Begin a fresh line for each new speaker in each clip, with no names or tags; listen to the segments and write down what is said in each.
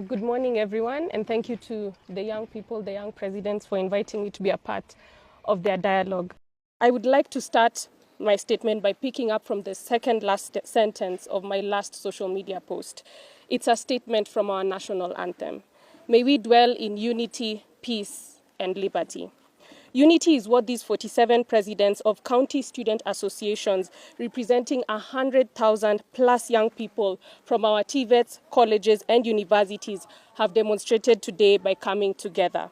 Good morning, everyone, and thank you to the young people, the young presidents, for inviting me to be a part of their dialogue. I would like to start my statement by picking up from the second last sentence of my last social media post. It's a statement from our national anthem. May we dwell in unity, peace, and liberty. Unity is what these 47 presidents of county student associations representing 100,000 plus young people from our TVETs, colleges, and universities have demonstrated today by coming together.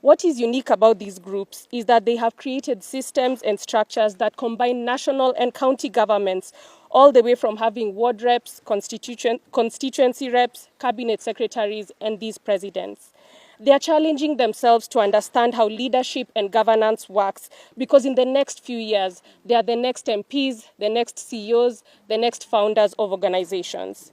What is unique about these groups is that they have created systems and structures that combine national and county governments, all the way from having ward reps, constituency reps, cabinet secretaries, and these presidents. They are challenging themselves to understand how leadership and governance works, because in the next few years, they are the next MPs, the next CEOs, the next founders of organizations.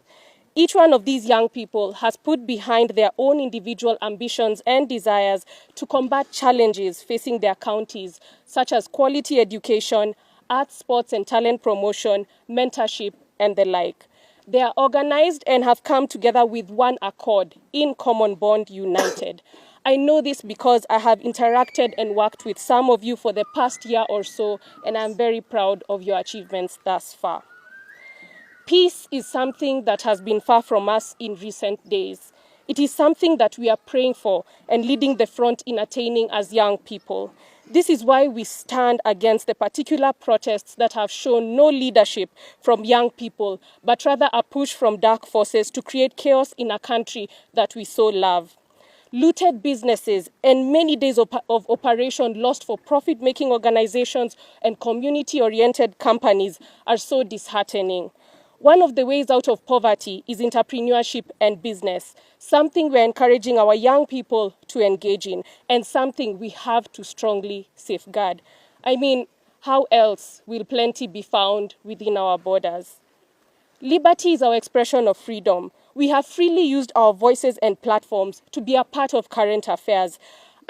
Each one of these young people has put behind their own individual ambitions and desires to combat challenges facing their counties, such as quality education, arts, sports and talent promotion, mentorship, and the like. They are organized and have come together with one accord, in common bond, united. I know this because I have interacted and worked with some of you for the past year or so, and I'm very proud of your achievements thus far. Peace is something that has been far from us in recent days. It is something that we are praying for and leading the front in attaining as young people. This is why we stand against the particular protests that have shown no leadership from young people, but rather a push from dark forces to create chaos in a country that we so love. Looted businesses and many days of operation lost for profit-making organizations and community-oriented companies are so disheartening. One of the ways out of poverty is entrepreneurship and business, something we're encouraging our young people to engage in, and something we have to strongly safeguard. I mean, how else will plenty be found within our borders? Liberty is our expression of freedom. We have freely used our voices and platforms to be a part of current affairs.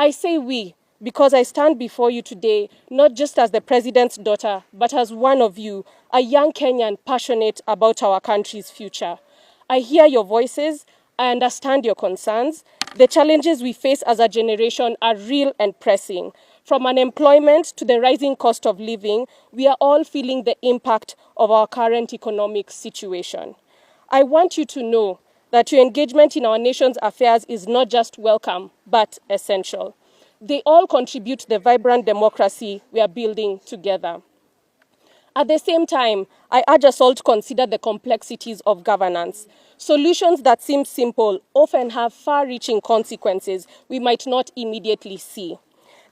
I say we, because I stand before you today, not just as the president's daughter, but as one of you, a young Kenyan passionate about our country's future. I hear your voices, I understand your concerns. The challenges we face as a generation are real and pressing. From unemployment to the rising cost of living, we are all feeling the impact of our current economic situation. I want you to know that your engagement in our nation's affairs is not just welcome, but essential. They all contribute to the vibrant democracy we are building together. At the same time, I urge us all to consider the complexities of governance. Solutions that seem simple often have far-reaching consequences we might not immediately see.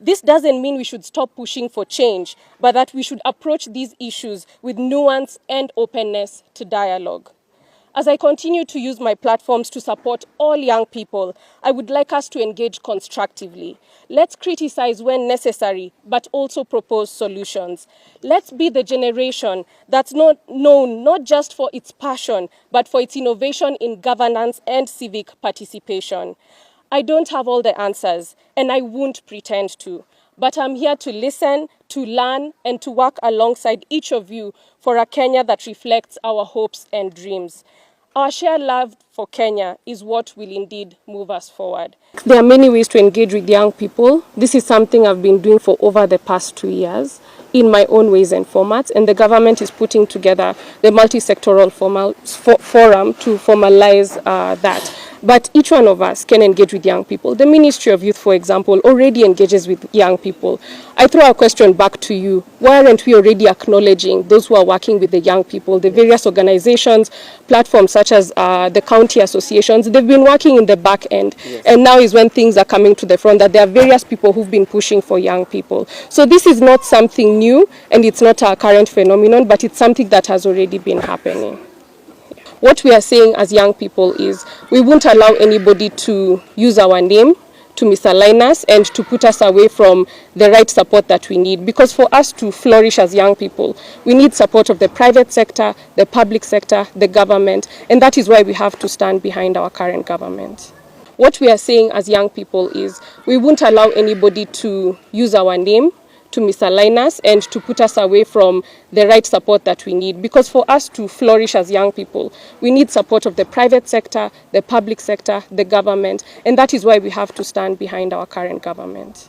This doesn't mean we should stop pushing for change, but that we should approach these issues with nuance and openness to dialogue. As I continue to use my platforms to support all young people, I would like us to engage constructively. Let's criticize when necessary, but also propose solutions. Let's be the generation that's known not just for its passion, but for its innovation in governance and civic participation. I don't have all the answers, and I won't pretend to. But I'm here to listen, to learn, and to work alongside each of you for a Kenya that reflects our hopes and dreams. Our shared love for Kenya is what will indeed move us forward. There are many ways to engage with young people. This is something I've been doing for over the past 2 years in my own ways and formats, and the government is putting together the multi-sectoral forum to formalize that. But each one of us can engage with young people. The Ministry of Youth, for example, already engages with young people. I throw a question back to you. Why aren't we already acknowledging those who are working with the young people, the various organizations, platforms such as the county associations? They've been working in the back end. Yes. And now is when things are coming to the front, that there are various people who've been pushing for young people. So this is not something new, and it's not a current phenomenon, but it's something that has already been happening. What we are saying as young people is we won't allow anybody to use our name to misalign us and to put us away from the right support that we need. Because for us to flourish as young people, we need support of the private sector, the public sector, the government, and that is why we have to stand behind our current government. What we are saying as young people is we won't allow anybody to use our name to misalign us and to put us away from the right support that we need. Because for us to flourish as young people, we need support of the private sector, the public sector, the government, and that is why we have to stand behind our current government.